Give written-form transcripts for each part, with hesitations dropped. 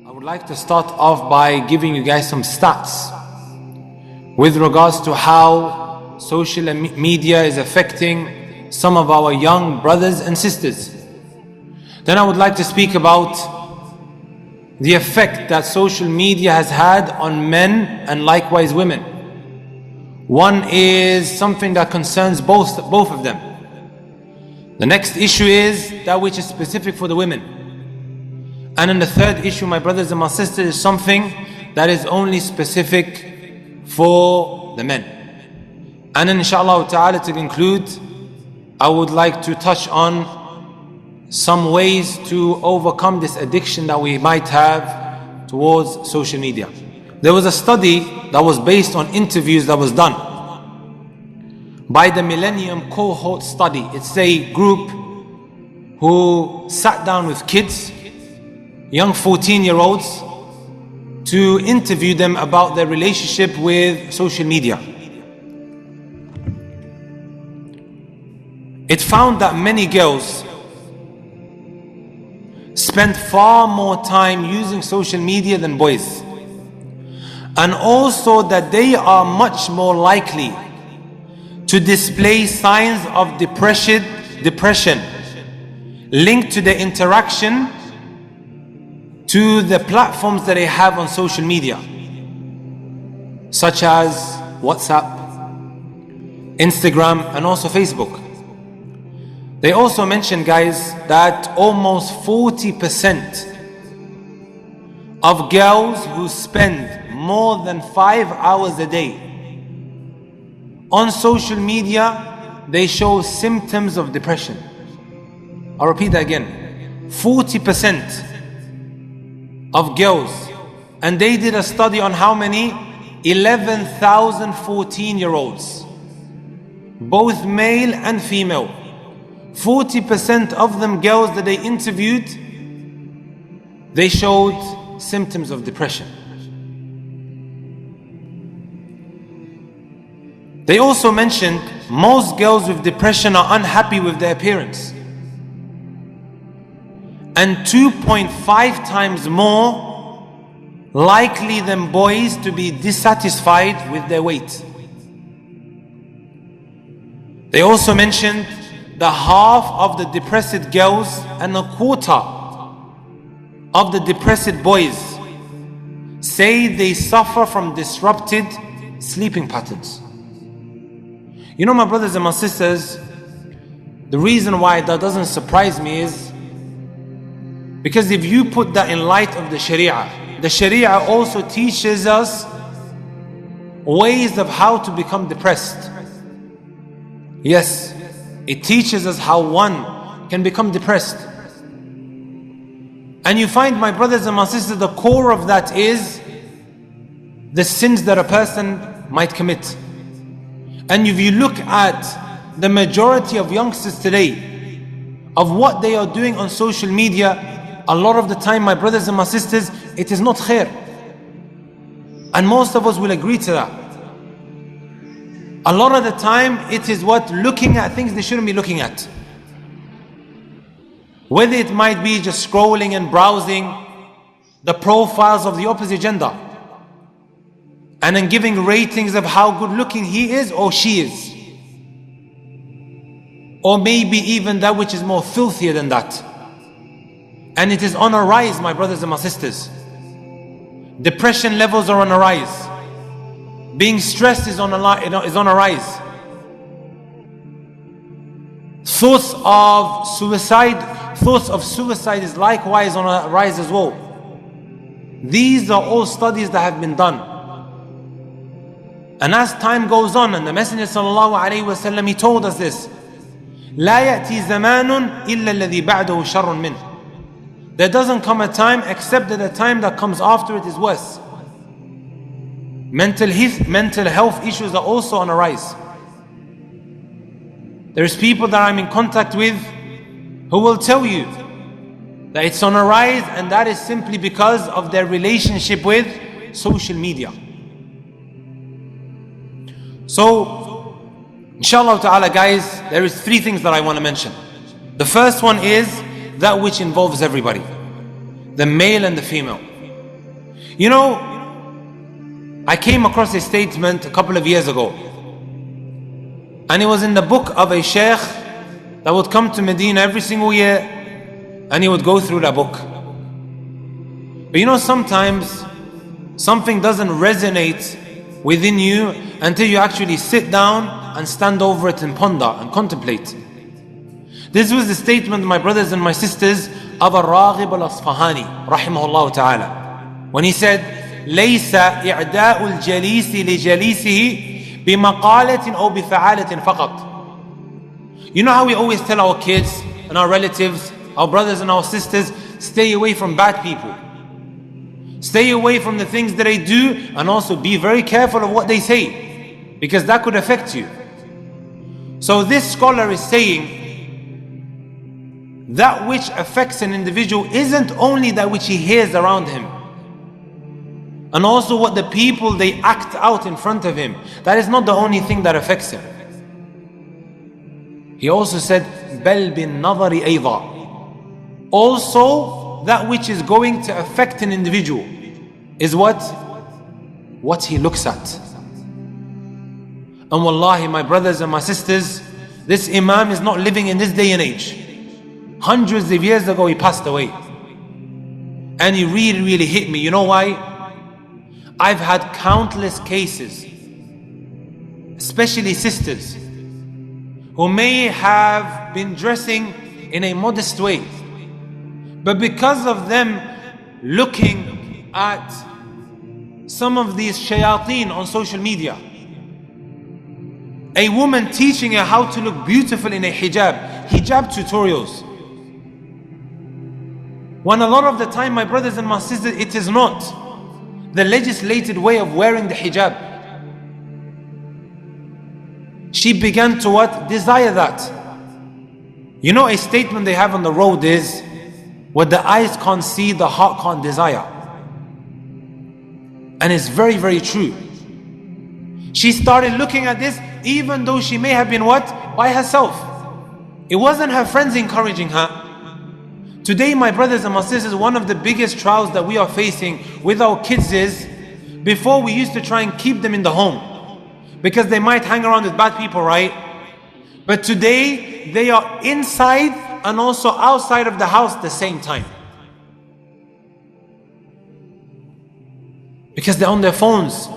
I would like to start off by giving you guys some stats with regards to how social media is affecting some of our young brothers and sisters. Then I would like to speak about the effect that social media has had on men and likewise women. One is something that concerns both of them. The next issue is that which is specific for the women. And then the third issue, my brothers and my sisters, is something that is only specific for the men. And then inshallah ta'ala, to conclude, I would like to touch on some ways to overcome this addiction that we might have towards social media. There was a study that was based on interviews that was done by the Millennium Cohort Study. It's a group who sat down with kids, young 14-year-olds, to interview them about their relationship with social media. It found that many girls spend far more time using social media than boys, and also that they are much more likely to display signs of depression linked to the interaction to the platforms that they have on social media, such as WhatsApp, Instagram, and also Facebook. They also mentioned, guys, that almost 40% of girls who spend more than 5 hours a day on social media, they show symptoms of depression. I'll repeat that again. 40% of girls, and they did a study on how many? 11,000 14-year-olds, both male and female. 40% of them girls that they interviewed, they showed symptoms of depression. They also mentioned most girls with depression are unhappy with their appearance, and 2.5 times more likely than boys to be dissatisfied with their weight. They also mentioned that half of the depressed girls and a quarter of the depressed boys say they suffer from disrupted sleeping patterns. You know, my brothers and my sisters, the reason why that doesn't surprise me is because if you put that in light of the Sharia also teaches us ways of how to become depressed. Yes, it teaches us how one can become depressed. And you find, my brothers and my sisters, the core of that is the sins that a person might commit. And if you look at the majority of youngsters today, of what they are doing on social media, a lot of the time, my brothers and my sisters, it is not khair. And most of us will agree to that. A lot of the time, it is what? Looking at things they shouldn't be looking at. Whether it might be just scrolling and browsing the profiles of the opposite gender, and then giving ratings of how good looking he is or she is. Or maybe even that which is more filthier than that. And it is on a rise, my brothers and my sisters. Depression levels are on a rise. Being stressed is on a rise. Thoughts of suicide is likewise on a rise as well. These are all studies that have been done. And as time goes on, and the Messenger sallallahu alaihi wasallam, he told us this: لا يأتي زمان إلا الذي بعده شر منه. There doesn't come a time except that the time that comes after it is worse. Mental health issues are also on a rise. There's people that I'm in contact with who will tell you that it's on a rise, and that is simply because of their relationship with social media. So, inshallah ta'ala, guys, there is 3 things that I want to mention. The first one is that which involves everybody, the male and the female. You know, I came across a statement a couple of years ago, and it was in the book of a sheikh that would come to Medina every single year, and he would go through that book. But you know, sometimes something doesn't resonate within you until you actually sit down and stand over it and ponder and contemplate. This was the statement, my brothers and my sisters, of Ar-Raghib al-Asfahani rahimahullah ta'ala, when he said, ليس إعداء الجليس لجليسه بمقالة أو بفعالة فقط. You know how we always tell our kids and our relatives, our brothers and our sisters, stay away from bad people. Stay away from the things that they do, and also be very careful of what they say, because that could affect you. So this scholar is saying that which affects an individual isn't only that which he hears around him, and also what the people they act out in front of him. That is not the only thing that affects him. He also said, بَلْ بِالنَّظَرِ أَيْضًا. Also, that which is going to affect an individual is what he looks at. And wallahi, my brothers and my sisters, this Imam is not living in this day and age. Hundreds of years ago he passed away, and he really hit me. You know why? I've had countless cases, especially sisters, who may have been dressing in a modest way, but because of them looking at some of these shayateen on social media, a woman teaching her how to look beautiful in a hijab tutorials, when a lot of the time, my brothers and my sisters, it is not the legislated way of wearing the hijab. She began to what? Desire that. You know, a statement they have on the road is, what the eyes can't see, the heart can't desire. And it's very true. She started looking at this, even though she may have been what? By herself. It wasn't her friends encouraging her. Today, my brothers and my sisters, one of the biggest trials that we are facing with our kids is, before we used to try and keep them in the home, because they might hang around with bad people, right? But today, they are inside and also outside of the house at the same time. Because they're on their phones.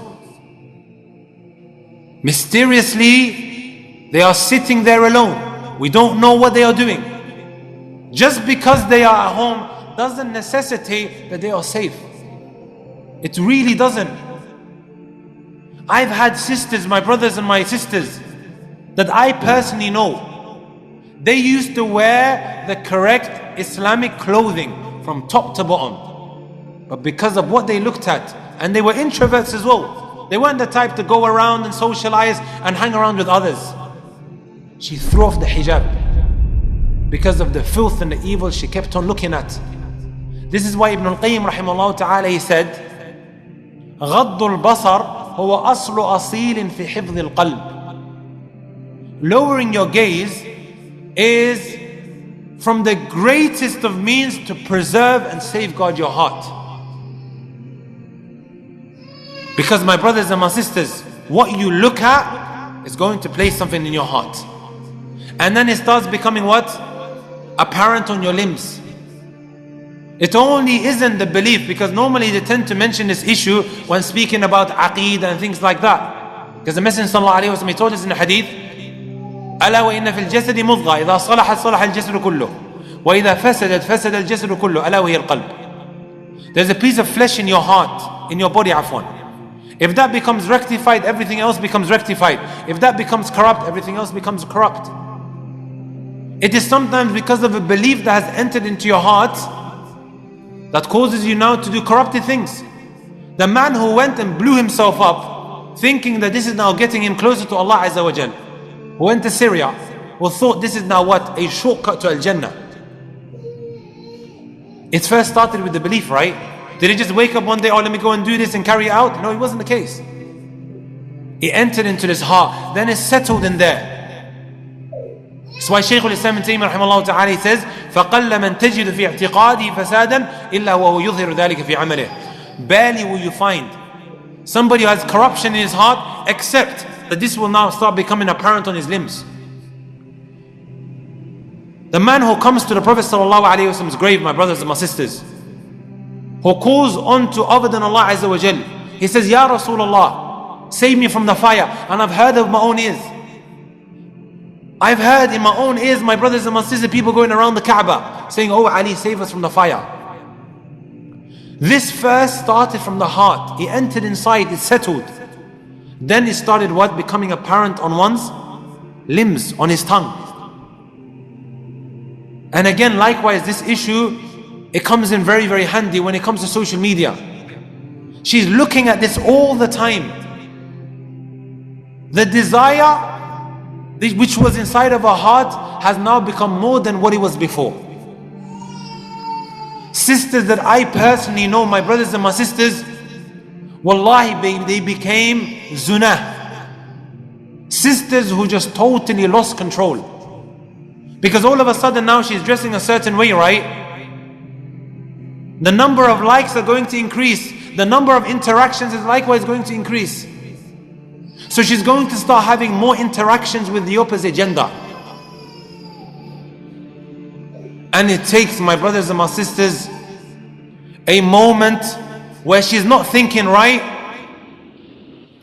Mysteriously, they are sitting there alone. We don't know what they are doing. Just because they are at home doesn't necessitate that they are safe. It really doesn't. I've had sisters, my brothers and my sisters, that I personally know. They used to wear the correct Islamic clothing from top to bottom. But because of what they looked at, and they were introverts as well, they weren't the type to go around and socialize and hang around with others. She threw off the hijab because of the filth and the evil she kept on looking at. This is why Ibn al-Qayyim rahimahullah ta'ala, he said, غض البصر هو أصل أصيل في حفظ القلب. Lowering your gaze is from the greatest of means to preserve and safeguard your heart. Because my brothers and my sisters, what you look at is going to place something in your heart. And then it starts becoming what? Apparent on your limbs. It only isn't the belief, because normally they tend to mention this issue when speaking about aqeedah and things like that. Because the Messenger sallallahu alayhi wa sallam, he told us in the hadith, ألا وإن في الجسد مضغة إذا صلحت صلح الجسد كله وإذا فسدت فسد الجسد كله ألا وهي القلب. There's a piece of flesh in your heart, in your body, afwan. If that becomes rectified, everything else becomes rectified. If that becomes corrupt, everything else becomes corrupt. It is sometimes because of a belief that has entered into your heart that causes you now to do corrupted things. The man who went and blew himself up, thinking that this is now getting him closer to Allah Azza wa Jal, who went to Syria, who thought this is now what? A shortcut to Al-Jannah. It first started with the belief, right? Did he just wake up one day, oh, let me go and do this and carry it out? No, it wasn't the case. It entered into his heart, then it settled in there. That's why Shaykh al-Islam ibn Taymiyyah rahimahullah ta'ala, he says, فَقَلَّ مَنْ تَجِدُ فِي اعْتِقَادِهِ فَسَادًا إِلَّا وَهُ يُظْهِرُ ذَلِكَ فِي عَمَلِهِ. barely will you find somebody who has corruption in his heart, except that this will now start becoming apparent on his limbs. The man who comes to the Prophet ﷺ's grave, my brothers and my sisters, who calls on to other than Allah Azza wa Jal, he says, Ya Rasulullah, save me from the fire. And I've heard of my own ears. I've heard in my own ears, my brothers and my sisters, people going around the Kaaba saying, Oh Ali, save us from the fire. This first started from the heart. It entered inside, it settled. Then it started what? Becoming apparent on one's limbs, on his tongue. And again, likewise, this issue, it comes in very, very handy when it comes to social media. She's looking at this all the time. The desire which was inside of her heart has now become more than what it was before. Sisters that I personally know, my brothers and my sisters, wallahi, they became zunah. Sisters who just totally lost control. Because all of a sudden now she's dressing a certain way, right? The number of likes are going to increase. The number of interactions is likewise going to increase. So she's going to start having more interactions with the opposite gender. And it takes, my brothers and my sisters, a moment where she's not thinking right,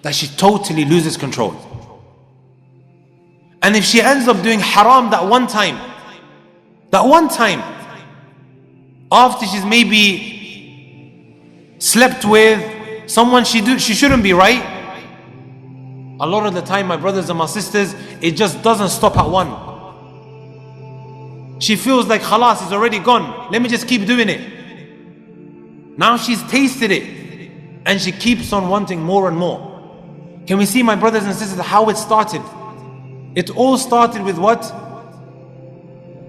that she totally loses control. And if she ends up doing haram that one time, after she's maybe slept with someone she shouldn't be, right? A lot of the time, my brothers and my sisters, it just doesn't stop at one. She feels like khalas, it's already gone. Let me just keep doing it. Now she's tasted it and she keeps on wanting more and more. Can we see, my brothers and sisters, how it started? It all started with what?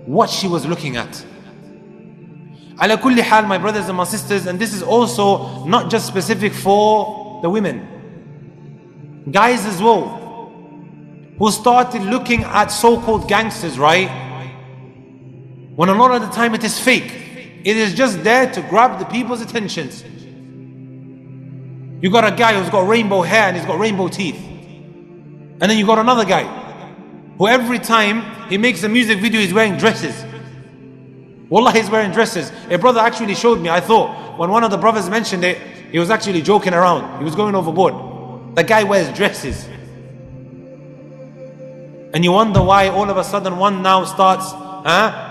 What she was looking at. Ala kulli hal, my brothers and my sisters, and this is also not just specific for the women, guys as well, who started looking at so-called gangsters, right? When a lot of the time it is fake. It is just there to grab the people's attentions. You got a guy who's got rainbow hair and he's got rainbow teeth. And then you got another guy who every time he makes a music video he's wearing dresses. Wallah, he's wearing dresses. A brother actually showed me. I thought when one of the brothers mentioned it, he was actually joking around. He was going overboard. The guy wears dresses. And you wonder why all of a sudden one now starts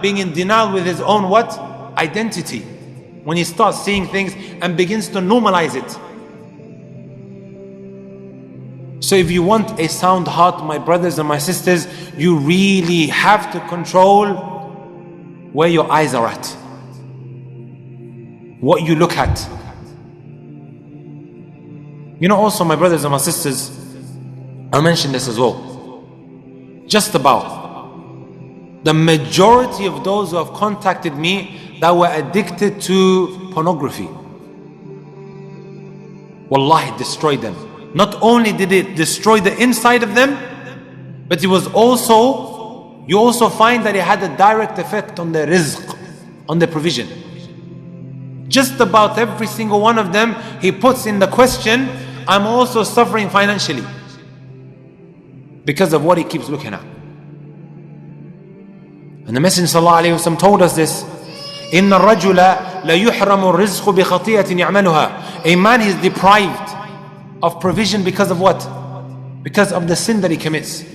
being in denial with his own what? Identity. When he starts seeing things and begins to normalize it. So if you want a sound heart, my brothers and my sisters, you really have to control where your eyes are at, what you look at. You know, also, my brothers and my sisters, I mentioned this as well. Just about the majority of those who have contacted me that were addicted to pornography, wallahi, it destroyed them. Not only did it destroy the inside of them, but it was also, you also find that it had a direct effect on their rizq, on their provision. Just about every single one of them, he puts in the question, I'm also suffering financially because of what he keeps looking at. And the Messenger ﷺ told us this, إِنَّ الرَّجُلَ لَيُحْرَمُ الرِّزْقُ بِخَطِيئَةٍ يَعْمَلُهَا. A man is deprived of provision because of what? Because of the sin that he commits.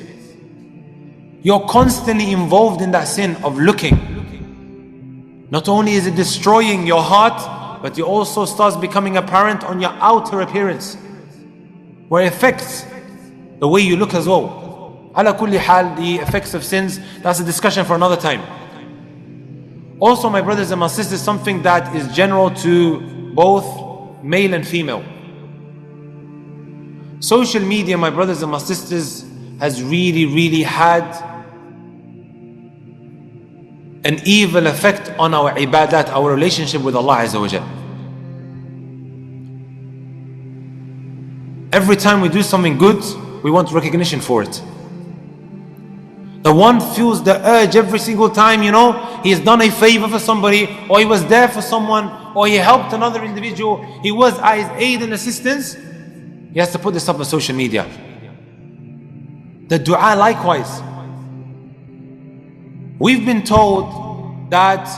You're constantly involved in that sin of looking. Not only is it destroying your heart, but it also starts becoming apparent on your outer appearance, where it affects the way you look as well. Ala kulli hal, the effects of sins, that's a discussion for another time. Also, my brothers and my sisters, something that is general to both male and female. Social media, my brothers and my sisters, has really had an evil effect on our ibadat, our relationship with Allah Azza wa Jal. Every time we do something good, we want recognition for it. The one feels the urge every single time, he has done a favor for somebody, or he was there for someone, or he helped another individual, he was at his aid and assistance, he has to put this up on social media. The dua likewise. We've been told that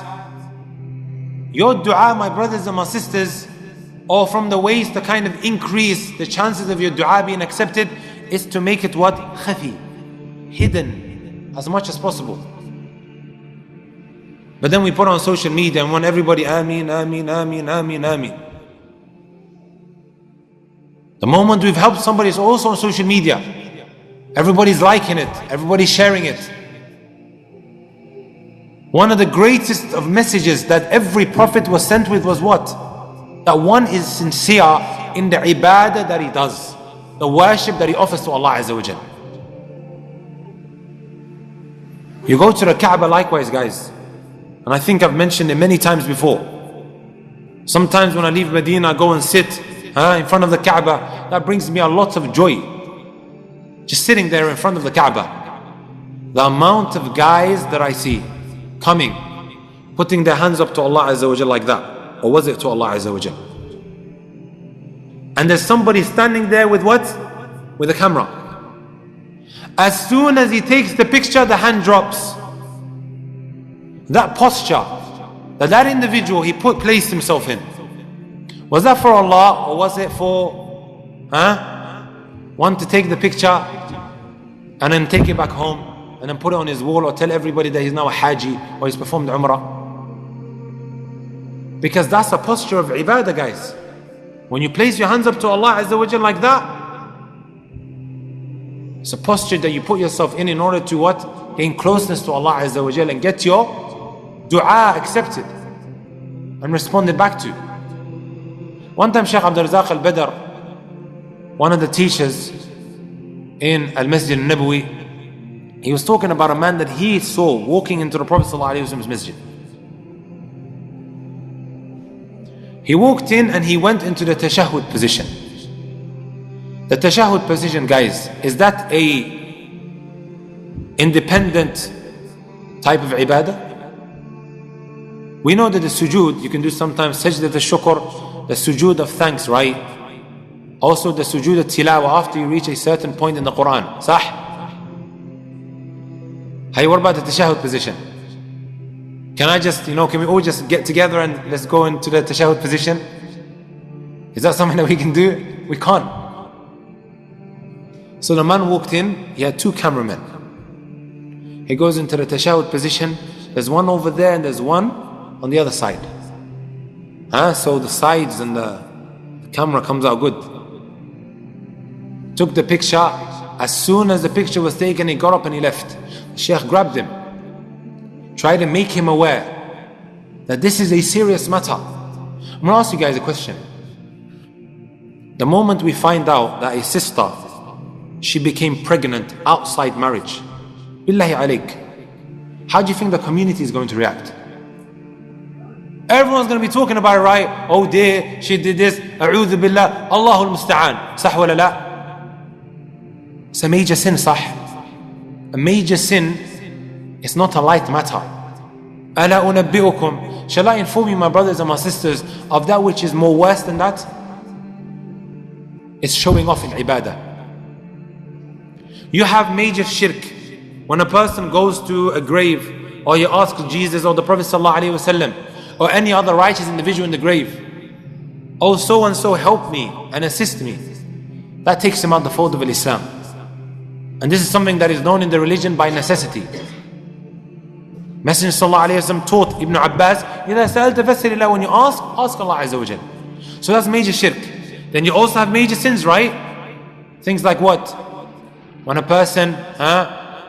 your dua, my brothers and my sisters, or from the ways to kind of increase the chances of your dua being accepted, is to make it what? Khafi, hidden as much as possible. But then we put on social media and want everybody Ameen, Ameen, Ameen, Ameen, Ameen. The moment we've helped somebody, it's also on social media. Everybody's liking it, everybody's sharing it. One of the greatest of messages that every prophet was sent with was what? That one is sincere in the ibadah that he does, the worship that he offers to Allah Azza wa Jal. You go to the Kaaba likewise, guys. And I think I've mentioned it many times before. Sometimes when I leave Medina, I go and sit in front of the Kaaba. That brings me a lot of joy. Just sitting there in front of the Kaaba. The amount of guys that I see coming, putting their hands up to Allah Azza wa Jal like that. Or was it to Allah Azza wa Jal? And there's somebody standing there with what? With a camera. As soon as he takes the picture, the hand drops. That posture that individual he placed himself in, was that for Allah, or was it for one to take the picture and then take it back home and then put it on his wall, or tell everybody that he's now a Haji or he's performed Umrah? Because that's a posture of ibadah, guys. When you place your hands up to Allah Azza wa Jal like that, it's a posture that you put yourself in order to what? Gain closeness to Allah Azza wa Jal and get your dua accepted and responded back to. One time Shaykh Abdul Razak al-Badr, one of the teachers in Al-Masjid al-Nabawi, he was talking about a man that he saw walking into the Prophet ﷺ's masjid. He walked in and he went into the tashahhud position. The tashahhud position, guys, is that a independent type of ibadah? We know that the sujood, you can do sometimes sajdat al-shukr, the sujood of thanks, right? Also the sujood al-tilawa after you reach a certain point in the Quran. Sah? Hey, what about the tashahhud position? Can I just, can we all just get together and let's go into the tashahhud position? Is that something that we can do? We can't. So the man walked in, he had two cameramen. He goes into the tashahhud position, there's one over there and there's one on the other side. So the sides and the camera comes out good. Took the picture. As soon as the picture was taken, he got up and he left. The Shaykh grabbed him, tried to make him aware that this is a serious matter. I'm going to ask you guys a question. The moment we find out that a sister, she became pregnant outside marriage, billahi alayk, how do you think the community is going to react? Everyone's going to be talking about it, right? Oh dear, she did this. A'udhu billah. Allahul musta'an. Sah wala la? It's a major sin, sah. A major sin is not a light matter. Ala unabbi'ukum. Shall I inform you, my brothers and my sisters, of that which is more worse than that? It's showing off in ibadah. You have major shirk. When a person goes to a grave, or he asks Jesus or the Prophet ﷺ, or any other righteous individual in the grave, oh so and so help me and assist me, that takes him out the fold of Islam. And this is something that is known in the religion by necessity. Messenger ﷺ taught Ibn Abbas, إِذَا سَأَلْتَ فَاسْأَلِ اللَّهَ, when you ask Allah Azza wa Jal. So that's major shirk. Then you also have major sins, right? Things like what? When a person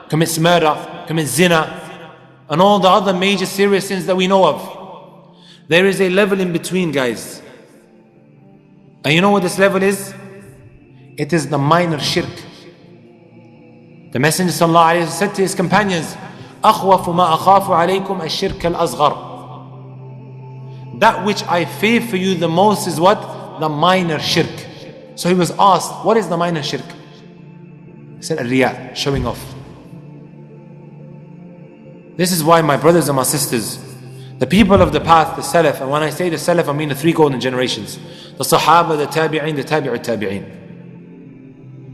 commits murder, commits zina, and all the other major serious sins that we know of. There is a level in between, guys. And you know what this level is? It is the minor shirk. The Messenger ﷺ said to his companions, أَخْوَفُ مَا أَخَافُ عَلَيْكُمْ الشِّرْكَ الْأَصْغَرِ. That which I fear for you the most is what? The minor shirk. So he was asked, what is the minor shirk? He said, Riya, showing off. This is why, my brothers and my sisters, the people of the path, the Salaf, and when I say the Salaf, I mean the three golden generations, the Sahaba, the Tabi'in, the Tabi'ut Tabi'in.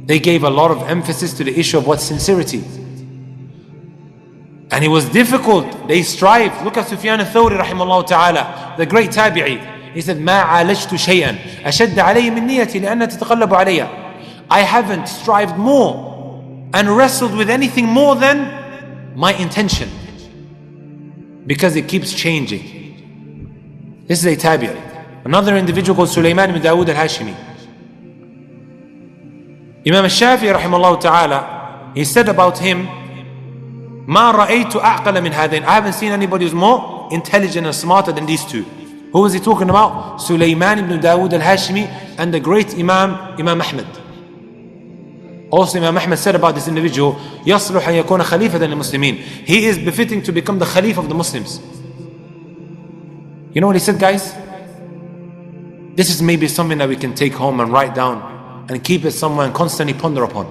They gave a lot of emphasis to the issue of what's sincerity. And it was difficult. They strived. Look at Sufyan al-Thawri rahimahullah ta'ala, the great Tabi'i. He said, ما عالجت شيئا أشد علي من نيتي لأنها تتقلب علي. I haven't strived more and wrestled with anything more than my intention, because it keeps changing. This is a Tabi'i. Another individual called Sulaiman ibn Dawood al-Hashimi. Imam al-Shafi'i rahimahullah ta'ala, he said about him, ما رأيت أعقل من هذين. I haven't seen anybody who's more intelligent and smarter than these two. Who was he talking about? Sulaiman ibn Dawood al-Hashimi and the great Imam Ahmad. Also Imam Ahmad said about this individual, يصلح أن يكون خليفة للمسلمين. He is befitting to become the Khalif of the Muslims. You know what he said, guys? This is maybe something that we can take home and write down and keep it somewhere and constantly ponder upon.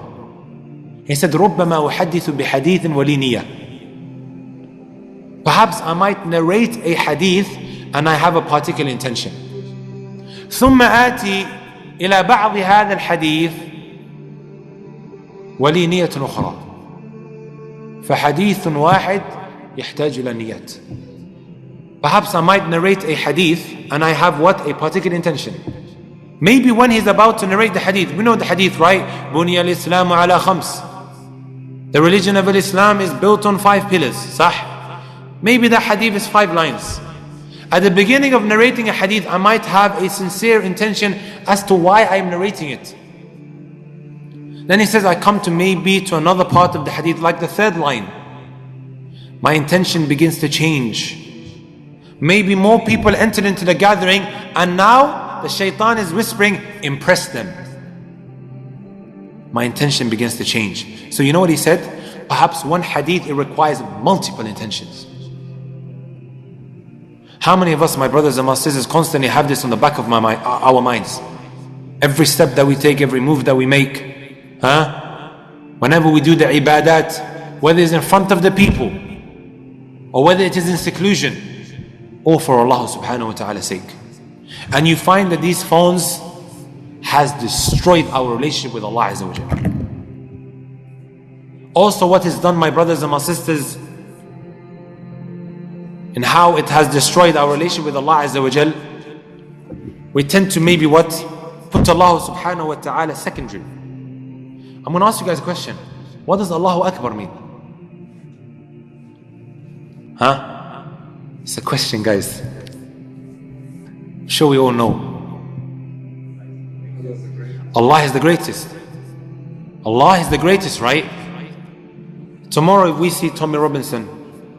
He said, ربما أحدث بحديث ولي نية. Perhaps I might narrate a hadith and I have a particular intention. ثم آتي إلى بعض هذا الحديث ولي نية أخرى. فحديث واحد يحتاج إلى نيات. Perhaps I might narrate a hadith and I have what? A particular intention. Maybe when he's about to narrate the hadith, we know the hadith, right? بني الإسلام على خمس. The religion of Islam is built on 5 pillars. صح? Maybe that hadith is 5 lines. At the beginning of narrating a hadith, I might have a sincere intention as to why I am narrating it. Then he says, I come to maybe to another part of the hadith, like the 3rd line. My intention begins to change. Maybe more people entered into the gathering, and now the shaitan is whispering, impress them. My intention begins to change. So you know what he said? Perhaps one hadith, it requires multiple intentions. How many of us, my brothers and my sisters, constantly have this on the back of our minds? Every step that we take, every move that we make, whenever we do the ibadat, whether it's in front of the people or whether it is in seclusion, or for Allah subhanahu wa ta'ala's sake. And you find that these phones has destroyed our relationship with Allah Azza wa Jalla. Also, what is done, my brothers and my sisters, and how it has destroyed our relationship with Allah Azza wa Jalla, we tend to maybe what? Put Allah subhanahu wa ta'ala secondary. I'm going to ask you guys a question. What does Allahu Akbar mean? It's a question, guys. I'm sure we all know. Allah is the greatest. Allah is the greatest, right? Tomorrow if we see Tommy Robinson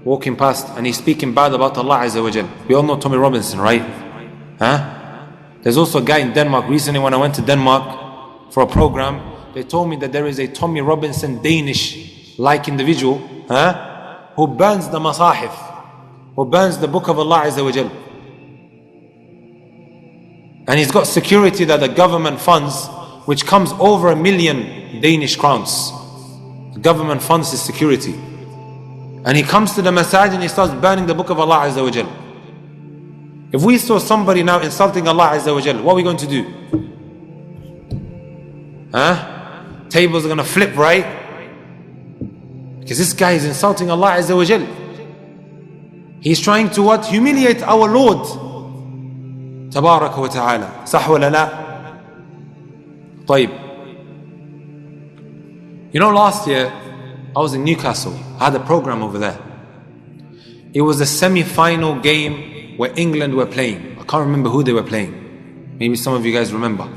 walking past and he's speaking bad about Allah Azza wa Jal. We all know Tommy Robinson, right? There's also a guy in Denmark. Recently when I went to Denmark for a program, they told me that there is a Tommy Robinson Danish-like individual who burns the masahif, who burns the book of Allah Azza wa Jal. And he's got security that the government funds, which comes over 1 million Danish crowns. The government funds his security. And he comes to the masajid and he starts burning the book of Allah Azza wa Jal. If we saw somebody now insulting Allah Azza wa Jal, what are we going to do? Tables are going to flip, right? Because this guy is insulting Allah Azza wa Jal. He's trying to what? Humiliate our Lord Tabaraka wa ta'ala. Sah wa la la? طيب. You know, last year I was in Newcastle. I had a program over there. It was a semi-final game where England were playing. I can't remember who they were playing. Maybe some of you guys remember.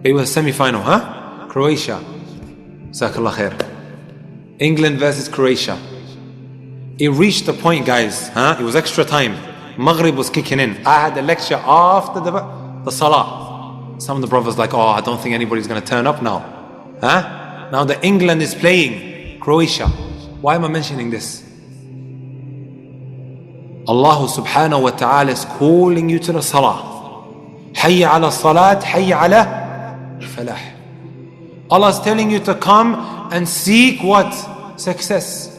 It was a semi-final, Croatia. Jazakallah khair. England versus Croatia. It reached the point, guys. It was extra time. Maghrib was kicking in. I had a lecture after the Salah. Some of the brothers like, I don't think anybody's going to turn up now. Now the England is playing Croatia. Why am I mentioning this? Allah subhanahu wa ta'ala is calling you to the Salah. Hayya ala salat, hayya ala falah. Allah is telling you to come and seek what? Success.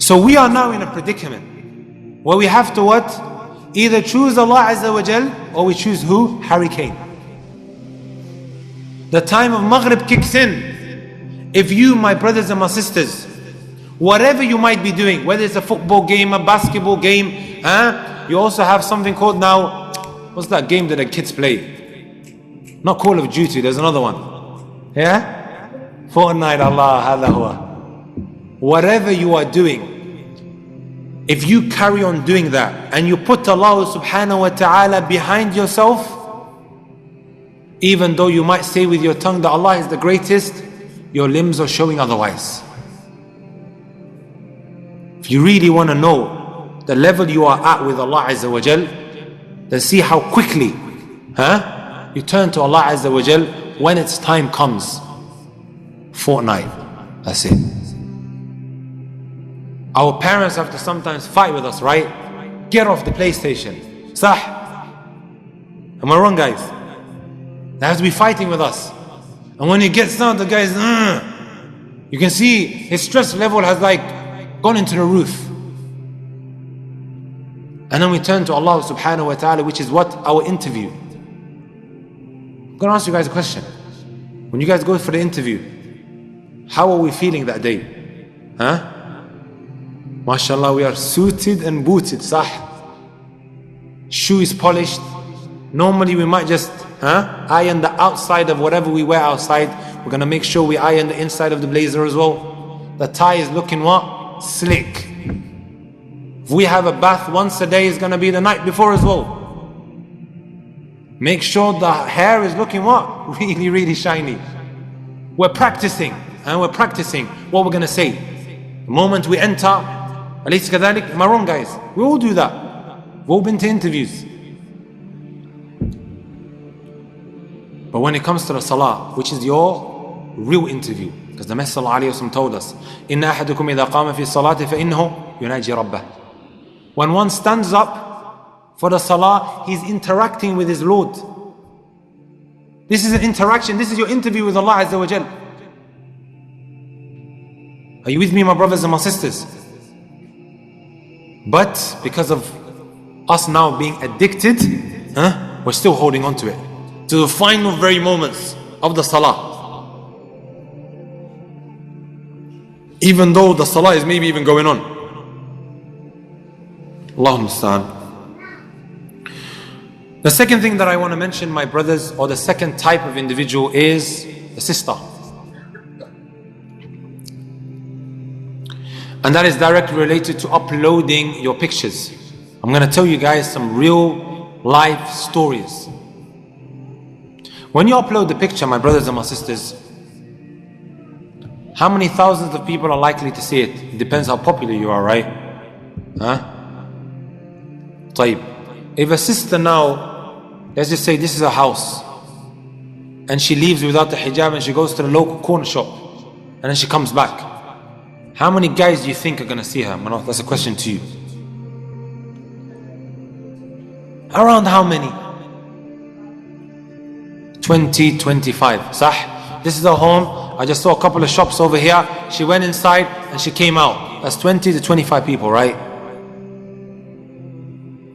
So we are now in a predicament where we have to what? Either choose Allah Azza wa Jal, or we choose who? Hurricane. The time of Maghrib kicks in. If you, my brothers and my sisters, whatever you might be doing, whether it's a football game, a basketball game, you also have something called now, what's that game that the kids play? Not Call of Duty, there's another one. Yeah? Fortnite, Allah, hadha huwa. Whatever you are doing, if you carry on doing that and you put Allah subhanahu wa ta'ala behind yourself, even though you might say with your tongue that Allah is the greatest, your limbs are showing otherwise. If you really want to know the level you are at with Allah Azza wa Jal, then see how quickly you turn to Allah Azza wa Jal when its time comes. Fortnite, that's it. Our parents have to sometimes fight with us, right? Get off the PlayStation. Sah? Am I wrong, guys? They have to be fighting with us. And when he gets down, the guy's, you can see his stress level has like gone into the roof. And then we turn to Allah subhanahu wa ta'ala, which is what? Our interview. I'm going to ask you guys a question. When you guys go for the interview, how are we feeling that day? MashaAllah, we are suited and booted, sah. Shoe is polished. Normally we might just iron the outside of whatever we wear outside. We're going to make sure we iron the inside of the blazer as well. The tie is looking what? Slick. If we have a bath once a day, it's going to be the night before as well. Make sure the hair is looking what? Really, really shiny. We're practicing, and we're practicing what we're going to say. The moment we enter, أليس كذلك? Am I wrong, guys? We all do that. We've all been to interviews. But when it comes to the salah, which is your real interview, because the Messenger ﷺ told us, إِنَّ أَحَدُكُمْ إِذَا قَامَ فِي الصَّلَاةِ فَإِنَّهُ يُنَاجِي رَبَّهُ. When one stands up for the salah, he's interacting with his Lord. This is an interaction. This is your interview with Allah Azza wa Jal. Are you with me, my brothers and my sisters? But because of us now being addicted, we're still holding on to it. To the final very moments of the salah. Even though the salah is maybe even going on. Allahumma musta'an. The second thing that I want to mention, my brothers, or the second type of individual is the sister. And that is directly related to uploading your pictures. I'm going to tell you guys some real life stories. When you upload the picture, my brothers and my sisters, how many thousands of people are likely to see it? It depends how popular you are, right? طيب. If a sister now, let's just say this is a house, and she leaves without the hijab and she goes to the local corner shop, and then she comes back, how many guys do you think are going to see her? Manaf, that's a question to you. Around how many? 20, 25. Sah? This is a home. I just saw a couple of shops over here. She went inside and she came out. That's 20 to 25 people, right?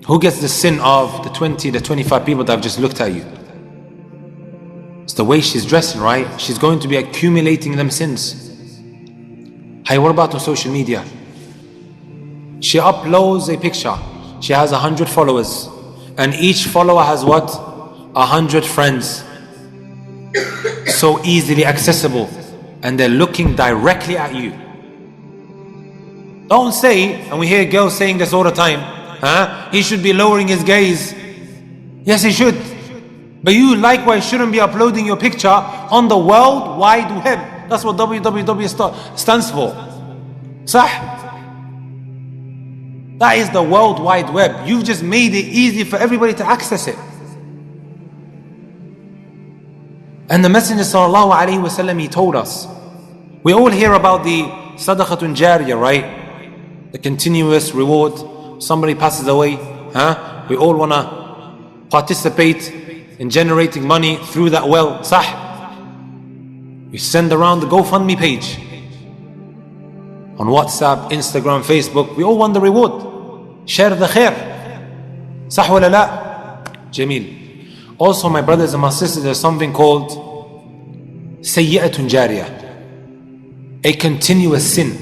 Who gets the sin of the 20 to 25 people that have just looked at you? It's the way she's dressing, right? She's going to be accumulating them sins. Hey, what about on social media? She uploads a picture. She has 100 followers. And each follower has what? 100 friends. So easily accessible. And they're looking directly at you. Don't say, and we hear girls saying this all the time, he should be lowering his gaze. Yes, he should. But you likewise shouldn't be uploading your picture on the World Wide Web. That's what www stands for. Sah? That is the World Wide Web. You've just made it easy for everybody to access it. And the Messenger sallallahu alaihi wasallam, he told us. We all hear about the sadaqatun jariyah, right? The continuous reward. Somebody passes away. We all want to participate in generating money through that well. Sah? We send around the GoFundMe page. on WhatsApp, Instagram, Facebook. We all want the reward. Share the khair. Sah wala la? Jameel. Also, my brothers and my sisters, there's something called sayyi'atun jariyah, a continuous sin.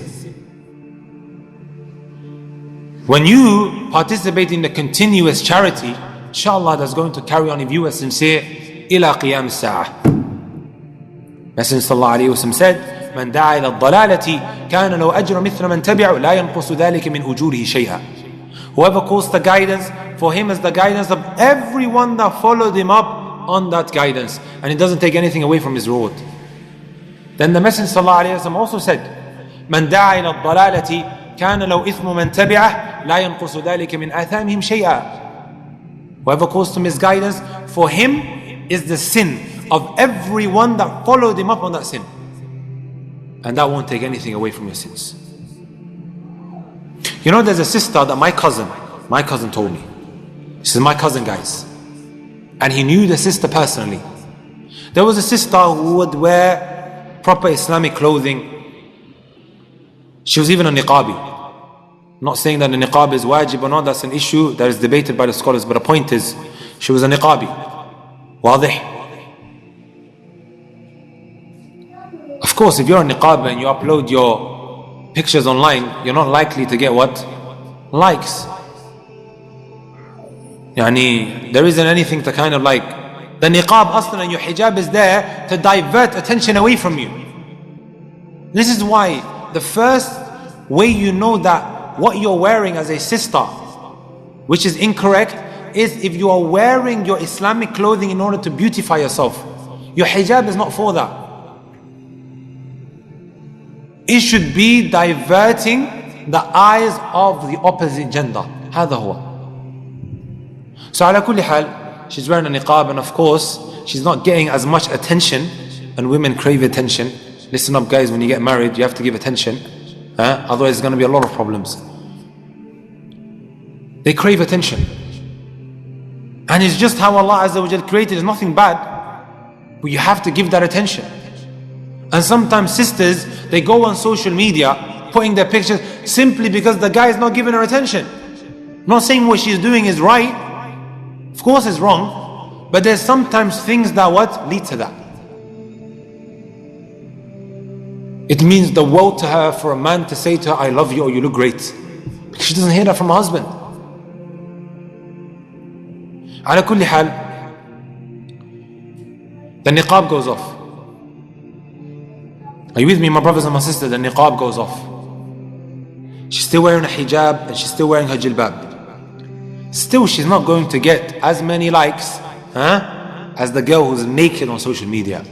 When you participate in the continuous charity, inshallah, that's going to carry on if you are sincere ila qiyam as-sa'ah. Messenger sallallahu alayhi wa sallam said, "Man da'a ila ad-dalalati kana lahu ajru mithla man tabi'ahu la yanqusu dhalika min ujurihi shay'a." Whoever calls the guidance, for him is the guidance of everyone that followed him up on that guidance, and it doesn't take anything away from his reward. Then the Messenger sallallahu alayhi wa sallam also said, "Man da'a ila ad-dalalati kana lahu ithmu man tabi'ahu la yanqusu dhalika min athamihim shay'a." Whoever calls to misguidance, for him is the sin of everyone that followed him up on that sin, and that won't take anything away from your sins. You know, there's a sister that my cousin told me. She said, my cousin, guys, and he knew the sister personally. There was a sister who would wear proper Islamic clothing. She was even a niqabi. I'm not saying that the niqab is wajib or not, that's an issue that is debated by the scholars, but the point is, she was a niqabi. Wadih. Of course, if you're a niqab and you upload your pictures online, you're not likely to get what? Likes. Yani, there isn't anything to kind of like. The niqab aslan and your hijab is there to divert attention away from you. This is why the first way you know that what you're wearing as a sister, which is incorrect, is if you are wearing your Islamic clothing in order to beautify yourself. Your hijab is not for that. It should be diverting the eyes of the opposite gender. هذا هو. So على كل حال, she's wearing a niqab, and of course she's not getting as much attention, and women crave attention. Listen up guys, when you get married you have to give attention, otherwise there's going to be a lot of problems. They crave attention, and it's just how Allah Azza wa Jal created. It's nothing bad, but you have to give that attention. And sometimes sisters, they go on social media putting their pictures simply because the guy is not giving her attention. I'm not saying what she's doing is right, of course it's wrong, but there's sometimes things that what lead to that. It means the world to her for a man to say to her, I love you, or you look great, because she doesn't hear that from her husband. على كل حال, the niqab goes off. Are you with me, my brothers and my sisters? The niqab goes off. She's still wearing a hijab and she's still wearing her jilbab. Still, she's not going to get as many likes as the girl who's naked on social media.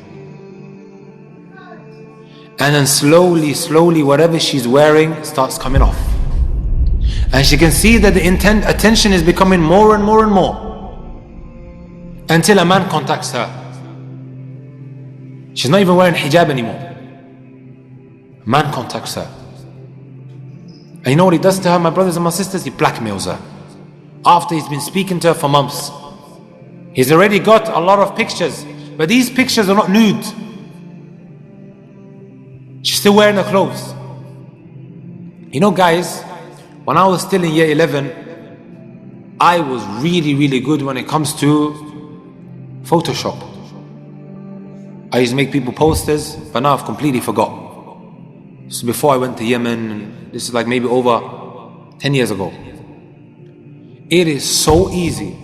And then slowly, whatever she's wearing starts coming off. And she can see that the attention is becoming more and more and more, until a man contacts her. She's not even wearing hijab anymore. Man contacts her, and you know what he does to her, my brothers and my sisters? He blackmails her. After he's been speaking to her for months, he's already got a lot of pictures, but these pictures are not nude. She's still wearing her clothes. You know guys, when I was still in year 11, I was really good when it comes to Photoshop. I used to make people posters, but now I've completely forgot. This is before I went to Yemen, and this is like maybe over 10 years ago. It is so easy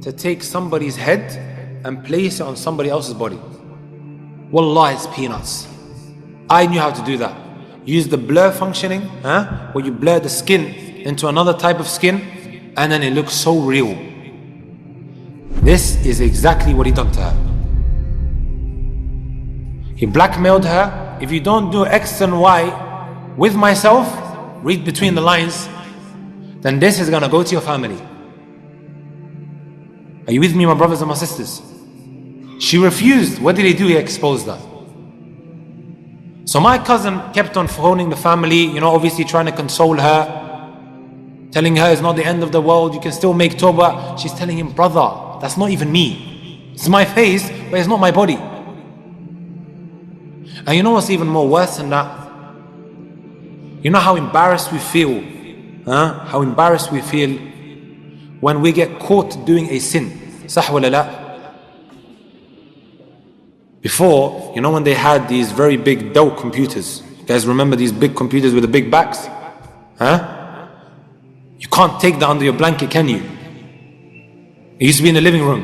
to take somebody's head and place it on somebody else's body. Wallah, it's peanuts. I knew how to do that. Use the blur functioning, where you blur the skin into another type of skin, and then it looks so real. This is exactly what he done to her. He blackmailed her. If you don't do X and Y with myself, read between the lines, then this is going to go to your family. Are you with me, my brothers and my sisters? She refused. What did he do? He exposed her. So my cousin kept on phoning the family, obviously trying to console her, telling her it's not the end of the world, you can still make tawbah. She's telling him, brother, that's not even me. It's my face, but it's not my body. And you know what's even more worse than that? You know how embarrassed we feel? How embarrassed we feel when we get caught doing a sin. Sah wala la? Before, you know when they had these very big Dell computers. You guys remember these big computers with the big backs? You can't take that under your blanket, can you? It used to be in the living room.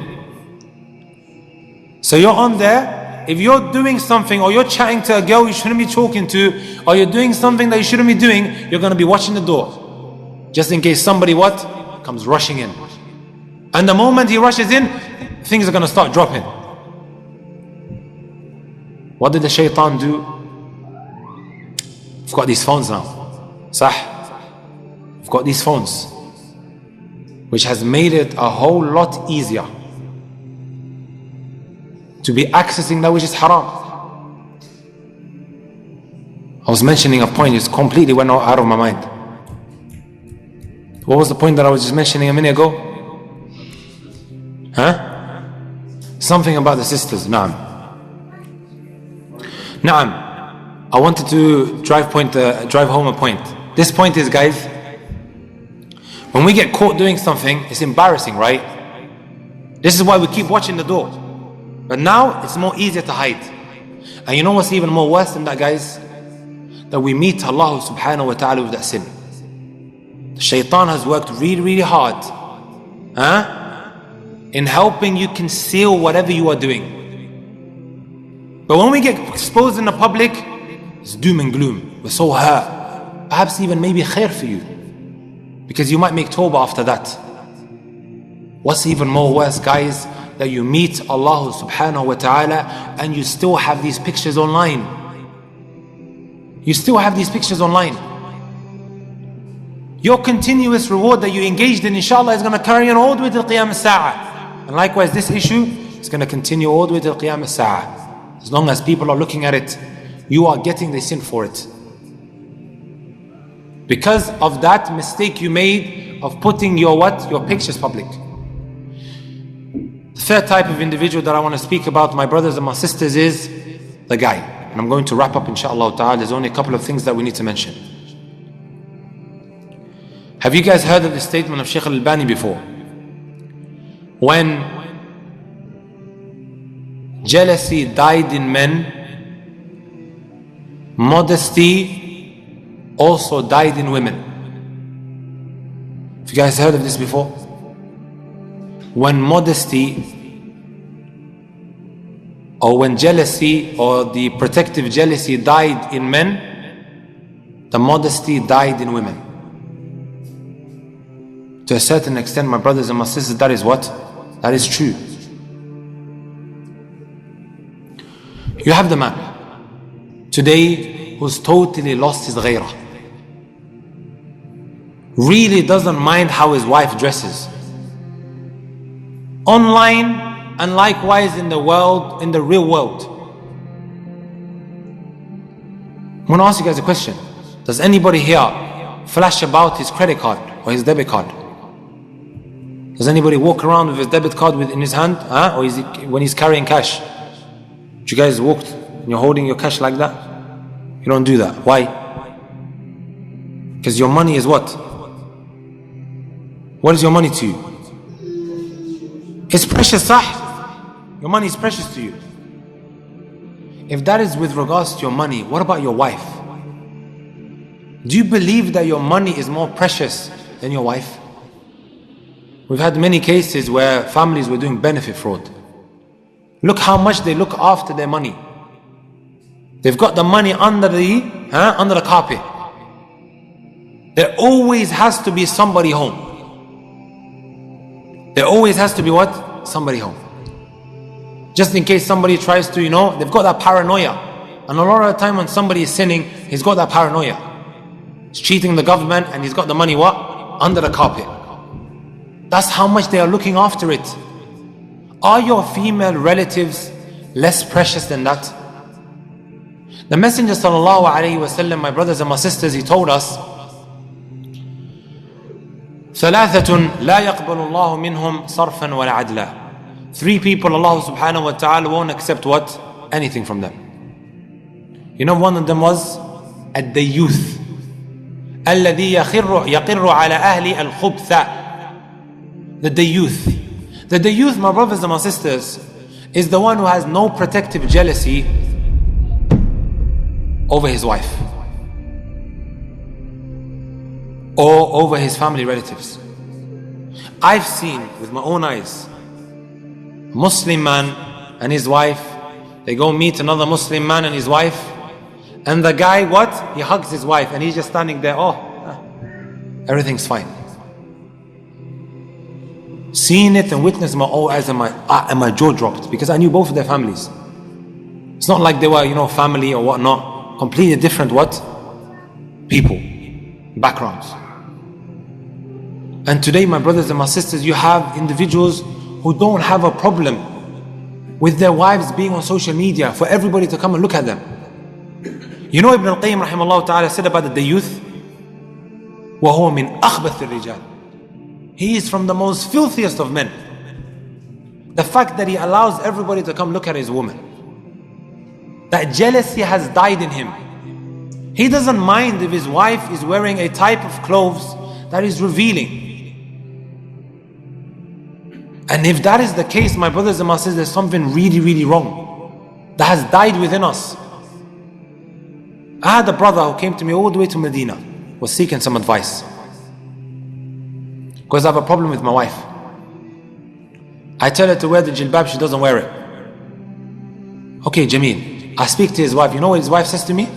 So you're on there, if you're doing something or you're chatting to a girl you shouldn't be talking to, or you're doing something that you shouldn't be doing, you're going to be watching the door. Just in case somebody comes rushing in. And the moment he rushes in, things are going to start dropping. What did the shaitan do? We've got these phones now. Sah? We've got these phones, which has made it a whole lot easier to be accessing that which is haram. I was mentioning a point, it completely went out of my mind. What was the point that I was just mentioning a minute ago? Something about the sisters. Naam. I wanted to drive home a point. This point is, guys, when we get caught doing something, it's embarrassing, right? This is why we keep watching the door. But now it's more easier to hide. And you know what's even more worse than that, guys? That we meet Allah subhanahu wa ta'ala with that sin. The shaitan has worked really, really hard in helping you conceal whatever you are doing. But when we get exposed in the public, it's doom and gloom. We're so hurt. Perhaps even maybe khair for you, because you might make tawbah after that. What's even more worse, guys, that you meet Allah subhanahu wa ta'ala and you still have these pictures online. You still have these pictures online. Your continuous reward that you engaged in, inshallah, is going to carry on all the way till Qiyam as-Sa'ah. And likewise, this issue is going to continue all the way till Qiyam as-Sa'ah. As long as people are looking at it, you are getting the sin for it. Because of that mistake you made of putting your pictures public. The third type of individual that I want to speak about, my brothers and my sisters, is the guy. And I'm going to wrap up, inshallah ta'ala. There's only a couple of things that we need to mention. Have you guys heard of the statement of Shaykh al-Albani before? When jealousy died in men, modesty also died in women. Have you guys heard of this before? When modesty or when jealousy or the protective jealousy died in men, the modesty died in women. To a certain extent, my brothers and my sisters, that is what? That is true. You have the man today who's totally lost his ghairah. Really doesn't mind how his wife dresses. Online and likewise in the world, in the real world. I want to ask you guys a question. Does anybody here flash about his credit card or his debit card? Does anybody walk around with his debit card in his hand? Or is when he's carrying cash? Do you guys walk and you're holding your cash like that? You don't do that. Why? Because your money is what? What is your money to you? It's precious, sah? Your money is precious to you. If that is with regards to your money, what about your wife? Do you believe that your money is more precious than your wife? We've had many cases where families were doing benefit fraud. Look how much they look after their money. They've got the money under the carpet. There always has to be somebody home. There always has to be what? Somebody home. Just in case somebody tries to, they've got that paranoia. And a lot of the time when somebody is sinning, he's got that paranoia. He's cheating the government and he's got the money what? Under the carpet. That's how much they are looking after it. Are your female relatives less precious than that? The Messenger sallallahu alaihi wasallam, my brothers and my sisters, he told us, ثلاثة لا يقبل الله منهم صرفا ولا عدلا. 3 people Allah subhanahu wa ta'ala won't accept what? Anything from them. You know, one of them was at the youth. الذي يقر على أهل الخبث. The dayyuth. The dayyuth, my brothers and my sisters, is the one who has no protective jealousy over his wife or over his family relatives. I've seen with my own eyes a Muslim man and his wife, they go meet another Muslim man and his wife, and the guy, what? He hugs his wife and he's just standing there, everything's fine. Seeing it and witnessing my own eyes, and my jaw dropped, because I knew both of their families. It's not like they were, family or whatnot. Completely different people, backgrounds. And today, my brothers and my sisters, you have individuals who don't have a problem with their wives being on social media for everybody to come and look at them. Ibn al-Qayyim rahimahullah ta'ala said about the youth, وَهُوَ مِنْ أَخْبَثِ الرِّجَالِ. He is from the most filthiest of men. The fact that he allows everybody to come look at his woman. That jealousy has died in him. He doesn't mind if his wife is wearing a type of clothes that is revealing. And if that is the case, my brothers and my sisters, there's something really, really wrong that has died within us. I had a brother who came to me all the way to Medina, was seeking some advice. Because I have a problem with my wife. I tell her to wear the jilbab, she doesn't wear it. Okay, Jameel. I speak to his wife. You know what his wife says to me?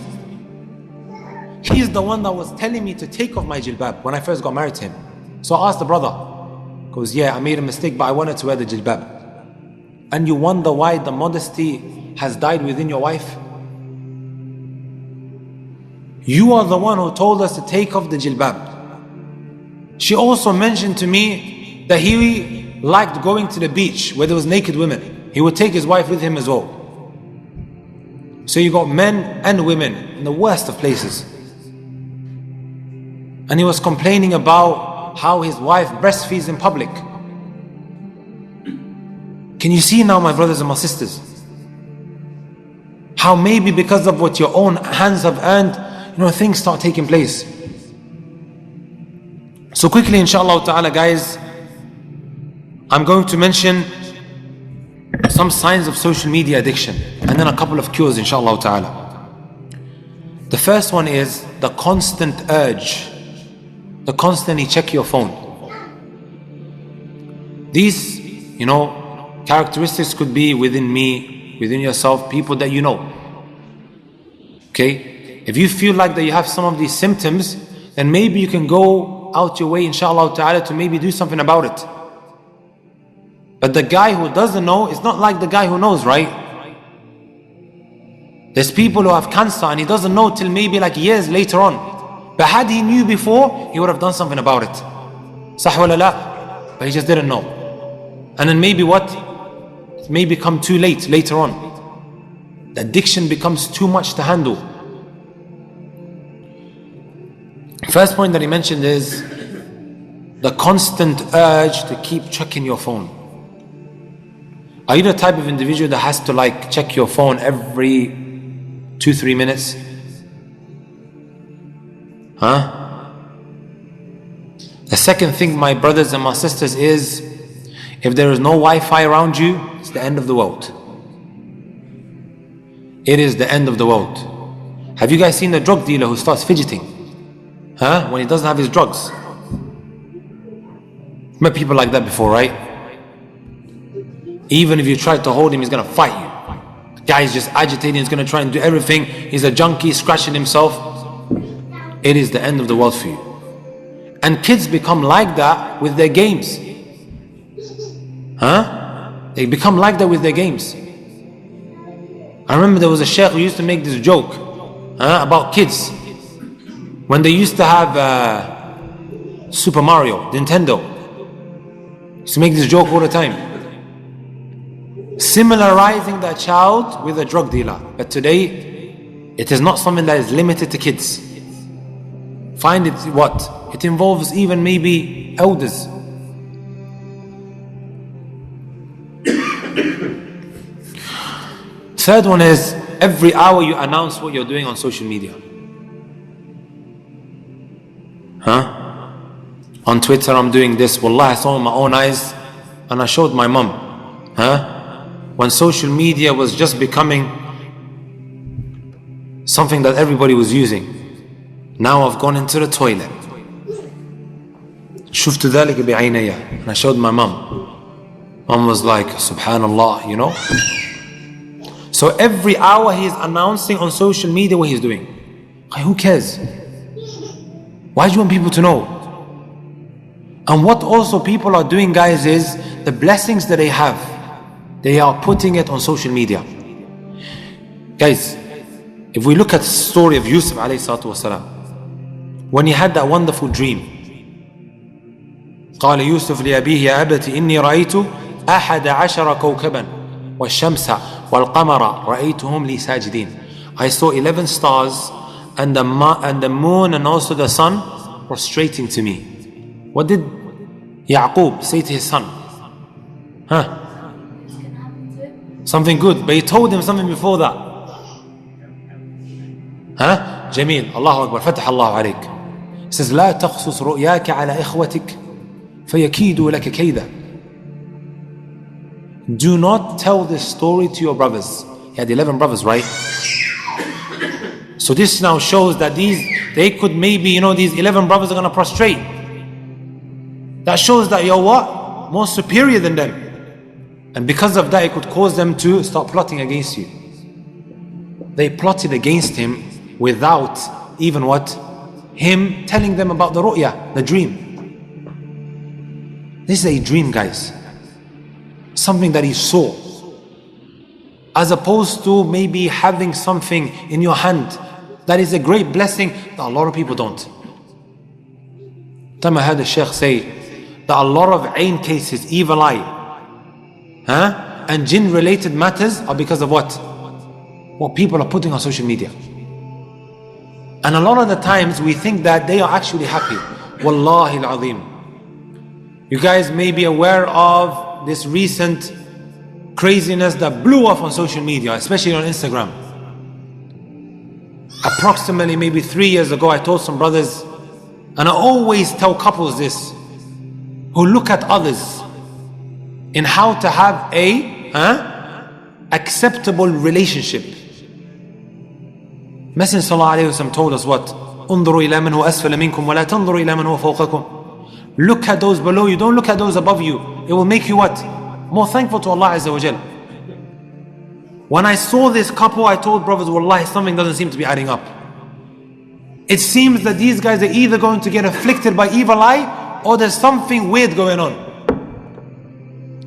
He's the one that was telling me to take off my jilbab when I first got married to him. So I asked the brother. He goes, yeah, I made a mistake, but I wanted to wear the jilbab. And you wonder why the modesty has died within your wife? You are the one who told us to take off the jilbab. She also mentioned to me that he liked going to the beach where there was naked women. He would take his wife with him as well. So you got men and women in the worst of places. And he was complaining about how his wife breastfeeds in public. Can you see now, my brothers and my sisters, how maybe because of what your own hands have earned, things start taking place. So quickly, inshallah ta'ala, guys, I'm going to mention some signs of social media addiction and then a couple of cures, inshallah ta'ala. The first one is the constant urge to constantly check your phone. These, characteristics could be within me, within yourself, people that you know. Okay? If you feel like that you have some of these symptoms, then maybe you can go out your way, inshallah ta'ala, to maybe do something about it. But the guy who doesn't know is not like the guy who knows, right? There's people who have cancer and he doesn't know till maybe like years later on. But had he knew before, he would have done something about it. Sah wala la? But he just didn't know. And then maybe it may become too late later on. The addiction becomes too much to handle. First point that he mentioned is the constant urge to keep checking your phone. Are you the type of individual that has to check your phone every 2-3 minutes? The second thing, my brothers and my sisters, is if there is no Wi-Fi around you, it's the end of the world. It is the end of the world. Have you guys seen the drug dealer who starts fidgeting? When he doesn't have his drugs? Met people like that before, right? Even if you try to hold him, he's gonna fight you. The guy is just agitating, he's gonna try and do everything. He's a junkie, scratching himself. It is the end of the world for you. And kids become like that with their games. They become like that with their games. I remember there was a sheikh who used to make this joke about kids. When they used to have Super Mario, Nintendo, he used to make this joke all the time, similarizing that child with a drug dealer. But today, it is not something that is limited to kids. Find it it involves even maybe elders. Third one is every hour you announce what you're doing on social media. On Twitter I'm doing this. Wallah, I saw with my own eyes and I showed my mum. When social media was just becoming something that everybody was using. Now I've gone into the toilet. شفت ذلك بعيني. And I showed my mum. Mum was like, Subhanallah, you know. So every hour he's announcing on social media what he's doing. Who cares? Why do you want people to know? And what also people are doing, guys, is the blessings that they have, they are putting it on social media. Guys, if we look at the story of Yusuf alayhi salatu wasalam, when he had that wonderful dream, قال يوسف لأبيه يا أبت إني رأيت 11 كوكبا والشمس والقمر رأيتهم لي ساجدين. I saw 11 stars and the moon and also the sun prostrating to me. What did Yaqub say to his son? Something good, but he told him something before that. جميل. الله أكبر. فتح الله عليك. He says لا تقصص رؤياك على إخوتك فيكيدوا لك كيدا. Do not tell this story to your brothers. He had 11 brothers, right? So this now shows that they could maybe, these 11 brothers are going to prostrate. That shows that you're what? More superior than them. And because of that, it could cause them to start plotting against you. They plotted against him without even what? Him telling them about the ru'ya, the dream. This is a dream, guys. Something that he saw. As opposed to maybe having something in your hand. That is a great blessing that a lot of people don't. Time I heard the Shaykh say that a lot of ain cases, evil eye, and jinn related matters are because of what? What people are putting on social media. And a lot of the times we think that they are actually happy. Wallahi al-azim. You guys may be aware of this recent craziness that blew off on social media, especially on Instagram. Approximately maybe 3 years ago, I told some brothers, and I always tell couples this, who look at others in how to have a acceptable relationship. Messenger sallallahu alayhi wa sallam told us what? انظروا إلى من هو أسفل منكم ولا تنظروا إلى من هو فوقكم. Look at those below you, don't look at those above you. It will make you what? More thankful to Allah Azza wa Jal. When I saw this couple, I told brothers, wallahi, something doesn't seem to be adding up. It seems that these guys are either going to get afflicted by evil eye, or there's something weird going on.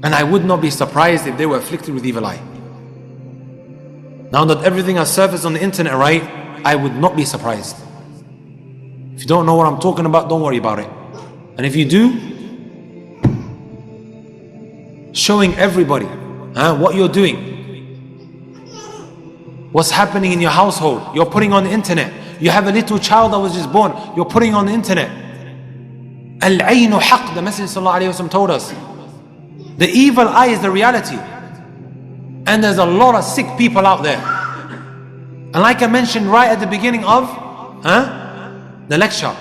And I would not be surprised if they were afflicted with evil eye. Now that everything has surfaced on the internet, right, I would not be surprised. If you don't know what I'm talking about, don't worry about it. And if you do, showing everybody what you're doing, what's happening in your household, you're putting on the internet. You have a little child that was just born, you're putting on the internet. Al-aynu haqq, the Messenger sallallahu alayhi wa sallam told us. The evil eye is the reality. And there's a lot of sick people out there. And like I mentioned right at the beginning of the lecture,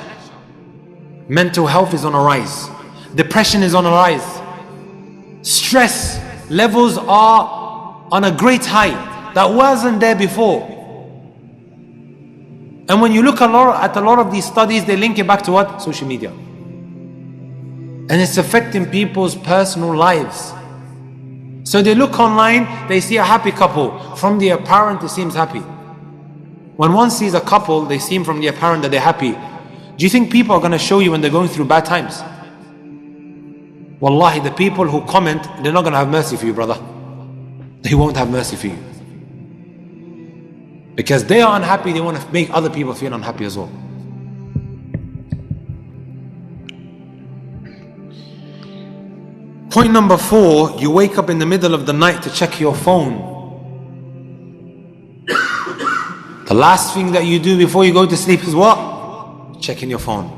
mental health is on a rise. Depression is on a rise. Stress levels are on a great high that wasn't there before. And when you look at a lot of these studies, they link it back to what? Social media. And it's affecting people's personal lives. So they look online, they see a happy couple. From the apparent, it seems happy. When one sees a couple, they seem from the apparent that they're happy. Do you think people are going to show you when they're going through bad times? Wallahi, the people who comment, they're not going to have mercy for you, brother. They won't have mercy for you. Because they are unhappy, they want to make other people feel unhappy as well. Point number 4, you wake up in the middle of the night to check your phone. The last thing that you do before you go to sleep is what? Checking your phone.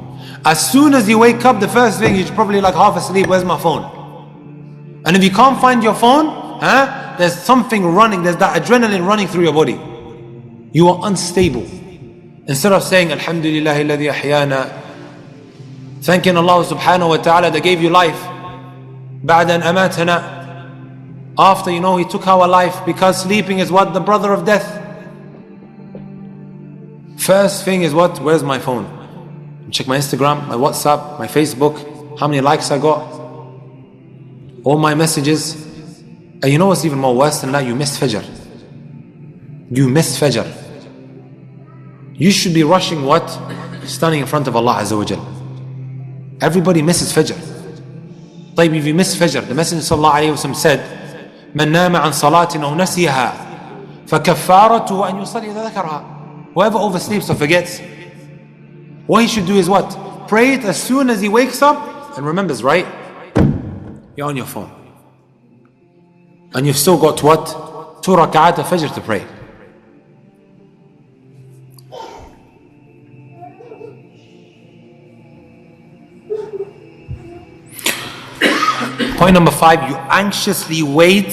As soon as you wake up, the first thing, you're probably like half asleep, where's my phone? And if you can't find your phone, there's something running, there's that adrenaline running through your body. You are unstable. Instead of saying, Alhamdulillah alladhi ahyana Thanking Allah subhanahu wa ta'ala that gave you life. بعد أن أماتنا. After He took our life, because sleeping is what? The brother of death. First thing is what? Where's my phone? Check my Instagram, my WhatsApp, my Facebook, how many likes I got, all my messages. And you know what's even more worse than that? You missed Fajr. You missed Fajr. You should be rushing what? Standing in front of Allah Azza wa Jal. Everybody misses Fajr. طيب, if you miss Fajr, the Messenger sallallahu alayhi wa sallam said, من نام عن صلاة أو نسيها فكفارته أن يصلي إذا ذكرها. Whoever oversleeps or forgets, what he should do is what? Pray it as soon as he wakes up and remembers, right? You're on your phone. And you've still got what? 2 rak'at of Fajr to pray. Point number 5, you anxiously wait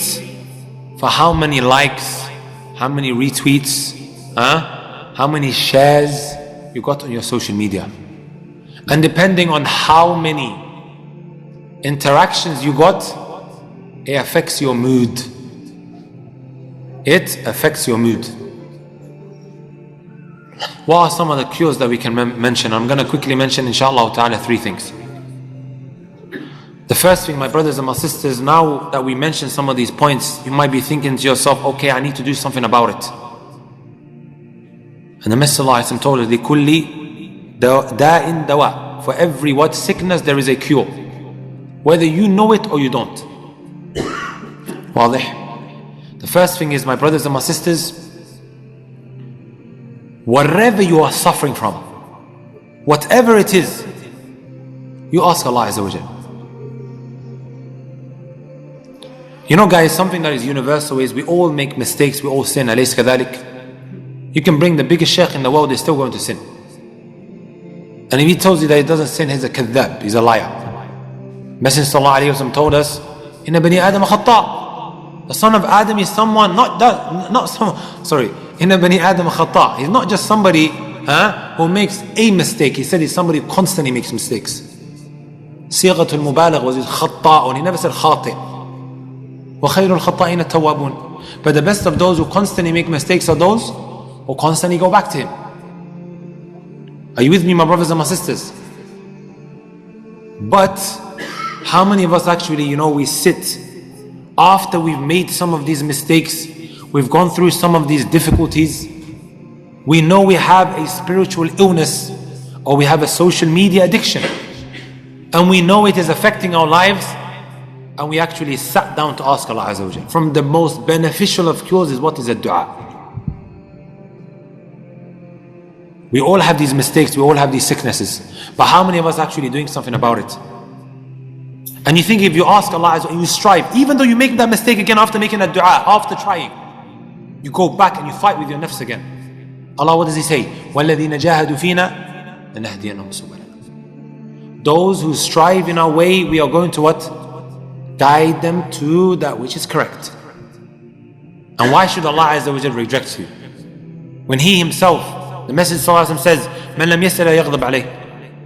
for how many likes, how many retweets, how many shares you got on your social media. And depending on how many interactions you got, it affects your mood. It affects your mood. What are some of the cures that we can mention? I'm going to quickly mention, inshallah ta'ala, 3 things. The first thing, my brothers and my sisters, now that we mention some of these points, you might be thinking to yourself, okay, I need to do something about it. And the Messenger ﷺ told us, لِكُلِّ دَاءٍ دَوَاءٍ. For every what? Sickness, there is a cure. Whether you know it or you don't. واضح? The first thing is, my brothers and my sisters, whatever you are suffering from, whatever it is, you ask Allah Azza wa Jal. You know, guys, something that is universal is we all make mistakes, we all sin. أليس كذلك? You can bring the biggest sheikh in the world, they're still going to sin. And if he tells you that he doesn't sin, he's a kadhab, he's a liar. Messenger sallallahu alayhi wa sallam told us, إِنَّ بَنِي آدَمَ خَطَّاء. The son of Adam is someone, إِنَّ بَنِي آدَمَ خَطَّاء. He's not just somebody who makes a mistake. He said he's somebody who constantly makes mistakes. صيغة المبالغ was خطاء. He never said خاطئ. وَخَيْرُ الْخَطَّائِينَ التَّوَّابُونَ. But the best of those who constantly make mistakes are those who constantly go back to Him. Are you with me, my brothers and my sisters? But how many of us actually, we sit after we've made some of these mistakes, we've gone through some of these difficulties, we know we have a spiritual illness or we have a social media addiction, and we know it is affecting our lives, and we actually sat down to ask Allah Azza wa Jalla. From the most beneficial of cures is what is a dua. We all have these mistakes, we all have these sicknesses, but how many of us actually doing something about it? And you think if you ask Allah Azza wa Jalla, you strive, even though you make that mistake again after making a dua, after trying, you go back and you fight with your nafs again. Allah, what does He say? وَالَّذِينَ جَاهَدُوا فِينَا لَنَهْدِيَنَّهُمْ سُبُلَنَا. Those who strive in our way, we are going to what? Guide them to that which is correct. And why should Allah Azza wa Jalla reject you? When He Himself, the Messenger sallallahu alayhi wa sallam says, مَنْ لَمْ يَسْأَلَ يَغْضَبْ عَلَيْهِ.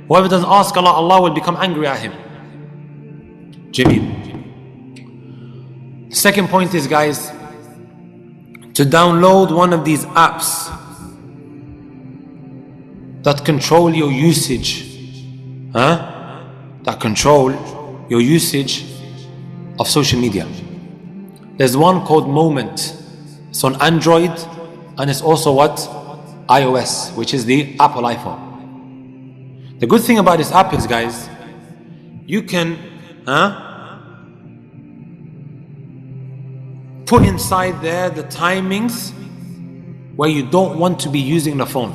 Whoever doesn't ask Allah, Allah will become angry at him. Jameel. Second point is, guys, to download one of these apps that control your usage. That control your usage of social media. There's one called Moment. It's on Android, and it's also what? iOS, which is the Apple iPhone. The good thing about this app is, guys, you can put inside there the timings where you don't want to be using the phone.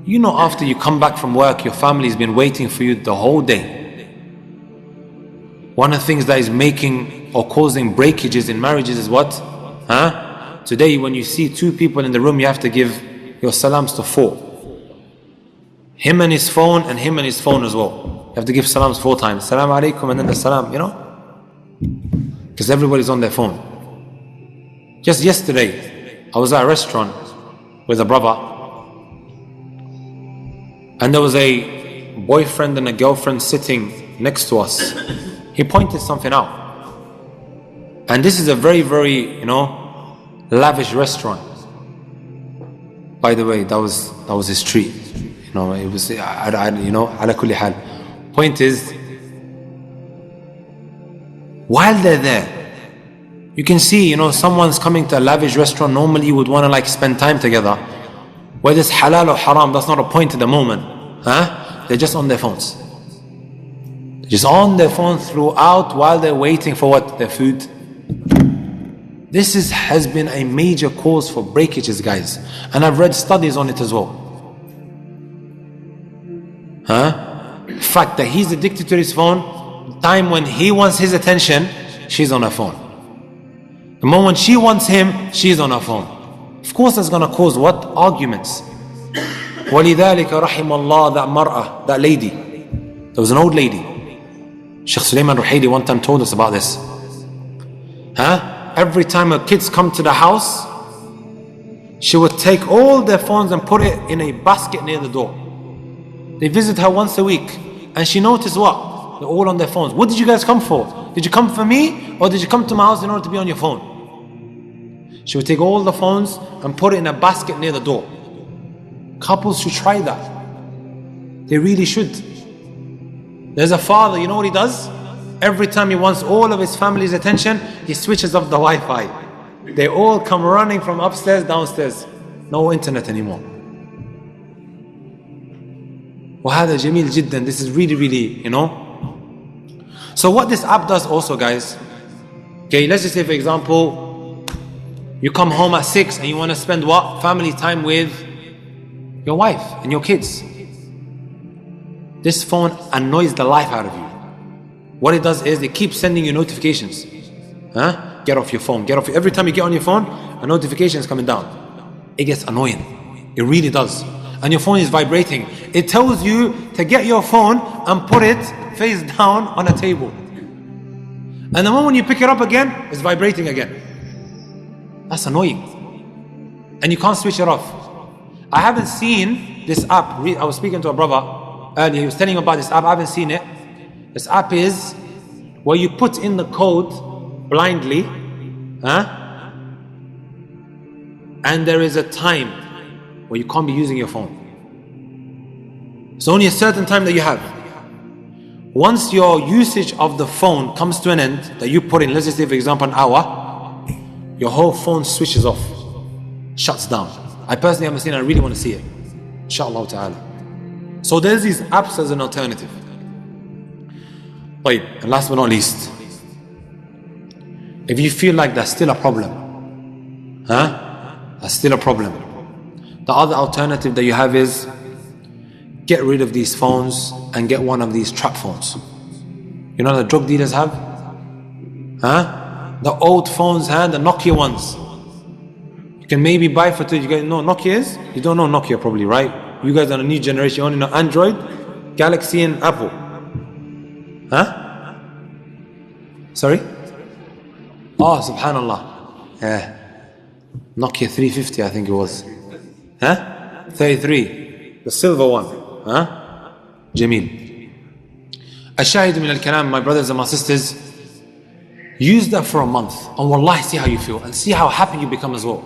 You know, after you come back from work, your family's been waiting for you the whole day. One of the things that is making or causing breakages in marriages is what? Today, when you see 2 people in the room, you have to give your salams to 4. Him and his phone, and him and his phone as well. You have to give salams 4 times. Salam alaikum, and then the salam, because everybody's on their phone. Just yesterday, I was at a restaurant with a brother, and there was a boyfriend and a girlfriend sitting next to us, he pointed something out. And this is a very, very, lavish restaurant. By the way, that was his treat. It was, ala kulli hal. Point is, while they're there, you can see, someone's coming to a lavish restaurant. Normally you would want to spend time together. Whether it's halal or haram, that's not a point at the moment. They're just on their phones. They're just on their phones throughout while they're waiting for what? Their food. This has been a major cause for breakages, guys. And I've read studies on it as well. The fact that he's addicted to his phone, the time when he wants his attention, she's on her phone. The moment she wants him, she's on her phone. Of course that's going to cause what? Arguments. وَلِذَلِكَ رَحِمَ اللَّهِ that mar'ah, that lady. There was an old lady. Sheikh Sulaiman Ruhaili one time told us about this. Every time her kids come to the house, she would take all their phones and put it in a basket near the door. They visit her once a week, and she noticed what? They're all on their phones. What did you guys come for? Did you come for me, or did you come to my house in order to be on your phone? She would take all the phones and put it in a basket near the door. Couples should try that. They really should. There's a father, you know what he does? Every time he wants all of his family's attention, he switches off the Wi-Fi. They all come running from upstairs, downstairs. No internet anymore. وهذا جميل جدا. This is really, really, So what this app does also, guys, okay, let's just say for example, you come home at 6 and you want to spend what? Family time with your wife and your kids. This phone annoys the life out of you. What it does is it keeps sending you notifications. Get off your phone, get off. Every time you get on your phone, a notification is coming down. It gets annoying. It really does. And your phone is vibrating. It tells you to get your phone and put it face down on a table. And the moment you pick it up again, it's vibrating again. That's annoying. And you can't switch it off. I haven't seen this app. I was speaking to a brother earlier. He was telling me about this app. I haven't seen it. This app is where you put in the code blindly, and there is a time where you can't be using your phone. It's only a certain time that you have. Once your usage of the phone comes to an end, that you put in, let's just say for example an hour, your whole phone switches off, shuts down. I personally haven't seen it. I really want to see it, inshallah ta'ala. So there's these apps as an alternative. And last but not least, if you feel like that's still a problem, that's still a problem, the other alternative that you have is get rid of these phones and get one of these trap phones. You know the drug dealers have? The old phones, the Nokia ones. You can maybe buy for two. You guys know Nokia is? You don't know Nokia probably, right? You guys are a new generation. You only know Android, Galaxy and Apple. Sorry? Oh, subhanallah. Nokia 350 I think it was. 33. The silver one. Jameel. Ashahid min al-kalam, my brothers and my sisters, use that for a month and wallahi see how you feel and see how happy you become as well.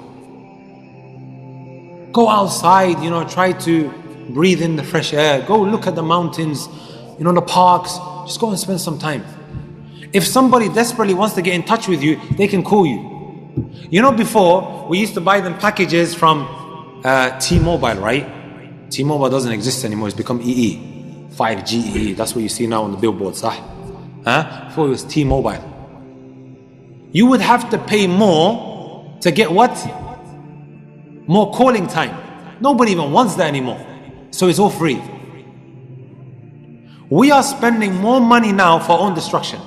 Go outside, try to breathe in the fresh air. Go look at the mountains, the parks. Just go and spend some time. If somebody desperately wants to get in touch with you, they can call you. Before, we used to buy them packages from T-Mobile, right? T-Mobile doesn't exist anymore. It's become EE. 5G EE. That's what you see now on the billboards. Before it was T-Mobile. You would have to pay more to get what? More calling time. Nobody even wants that anymore. So it's all free. We are spending more money now for our own destruction.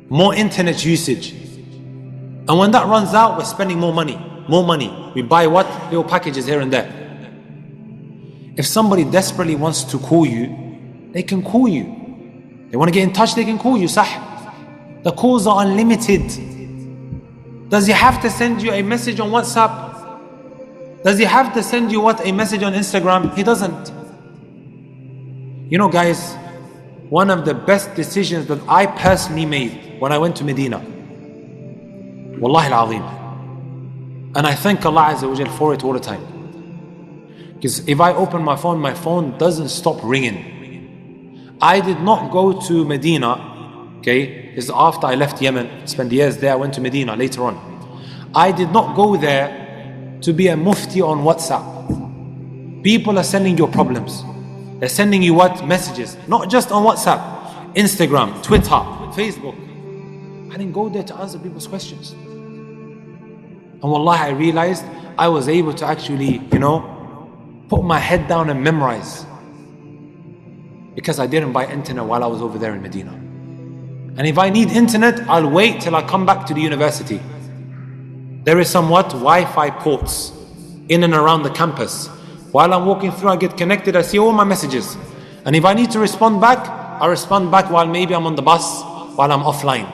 More internet usage. And when that runs out, we're spending more money. More money. We buy what? Little packages here and there. If somebody desperately wants to call you, they can call you. They want to get in touch, they can call you. Sah. The calls are unlimited. Does he have to send you a message on WhatsApp? Does he have to send you a message on Instagram? He doesn't. You know guys, one of the best decisions that I personally made when I went to Medina, Wallahi al-Azim, and I thank Allah Azza wa Jal for it all the time. Because if I open my phone doesn't stop ringing. I did not go to Medina, okay, this is after I left Yemen, spent years there, I went to Medina later on. I did not go there to be a mufti on WhatsApp. People are sending you problems. They're sending you what? Messages. Not just on WhatsApp, Instagram, Twitter, Facebook. I didn't go there to answer people's questions. And wallahi, I realized I was able to actually, put my head down and memorize. Because I didn't buy internet while I was over there in Medina. And if I need internet, I'll wait till I come back to the university. There is somewhat Wi-Fi ports in and around the campus. While I'm walking through, I get connected, I see all my messages. And if I need to respond back, I respond back while maybe I'm on the bus, while I'm offline.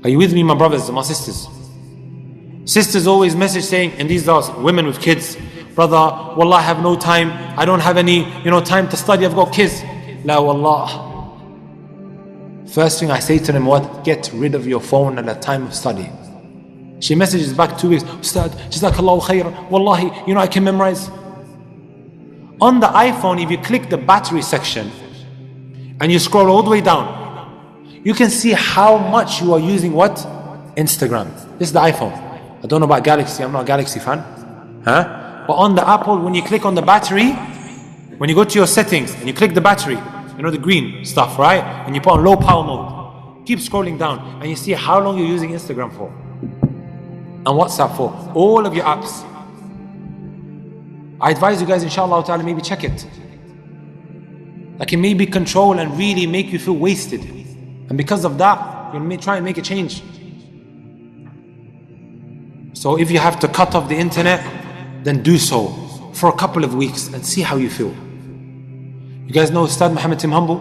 Are you with me, my brothers and my sisters? Sisters always message saying, and these are women with kids, brother, wallah, I have no time. I don't have any, time to study. I've got kids. La wallah. First thing I say to them, what? Get rid of your phone at the time of study. She messages back 2 weeks, Ustad, Jazakallahu khair, wallahi, I can memorize. On the iPhone, if you click the battery section and you scroll all the way down, you can see how much you are using what? Instagram. This is the iPhone. I don't know about Galaxy, I'm not a Galaxy fan. But on the Apple, when you click on the battery, when you go to your settings and you click the battery, the green stuff, right? And you put on low power mode. Keep scrolling down and you see how long you're using Instagram for. And WhatsApp for. All of your apps. I advise you guys, inshallah ta'ala, maybe check it. That can maybe control and really make you feel wasted. And because of that, you may try and make a change. So if you have to cut off the internet, then do so for a couple of weeks and see how you feel. You guys know Ustad Muhammad Tim Humble?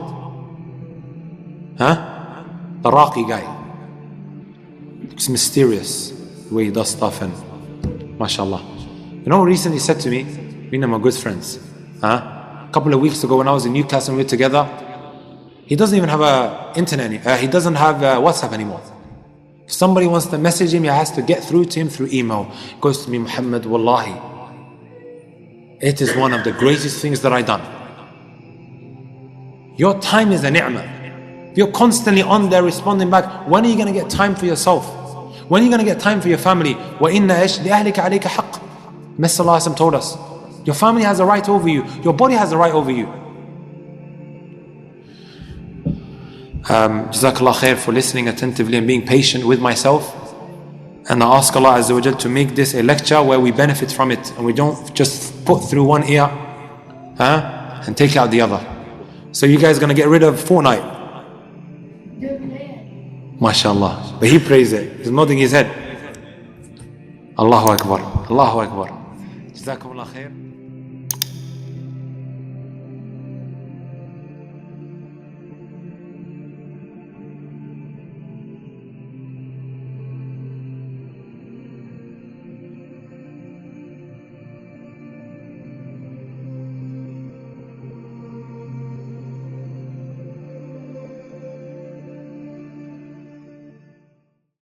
The Raqi guy. Looks mysterious the way he does stuff, and mashallah. Recently said to me, me and him are good friends. A couple of weeks ago when I was in Newcastle and we were together, he doesn't even have internet. He doesn't have WhatsApp anymore. If somebody wants to message him, he has to get through to him through email. He goes to me, Muhammad, wallahi, it is one of the greatest things that I done. Your time is a ni'mah. You're constantly on there responding back. When are you going to get time for yourself? When are you going to get time for your family? وَإِنَّ إِشْ لِأَهْلِكَ عَلَيْكَ حَقٍّ. Message told us, your family has a right over you. Your body has a right over you. Jazakallah khair for listening attentively and being patient with myself. And I ask Allah Azza wa Jal to make this a lecture where we benefit from it and we don't just put through one ear and take out the other. So you guys going to get rid of Fortnite? MashaAllah. But he prays it. He's nodding his head. Allahu Akbar. Allahu Akbar. Jazakumullah khair.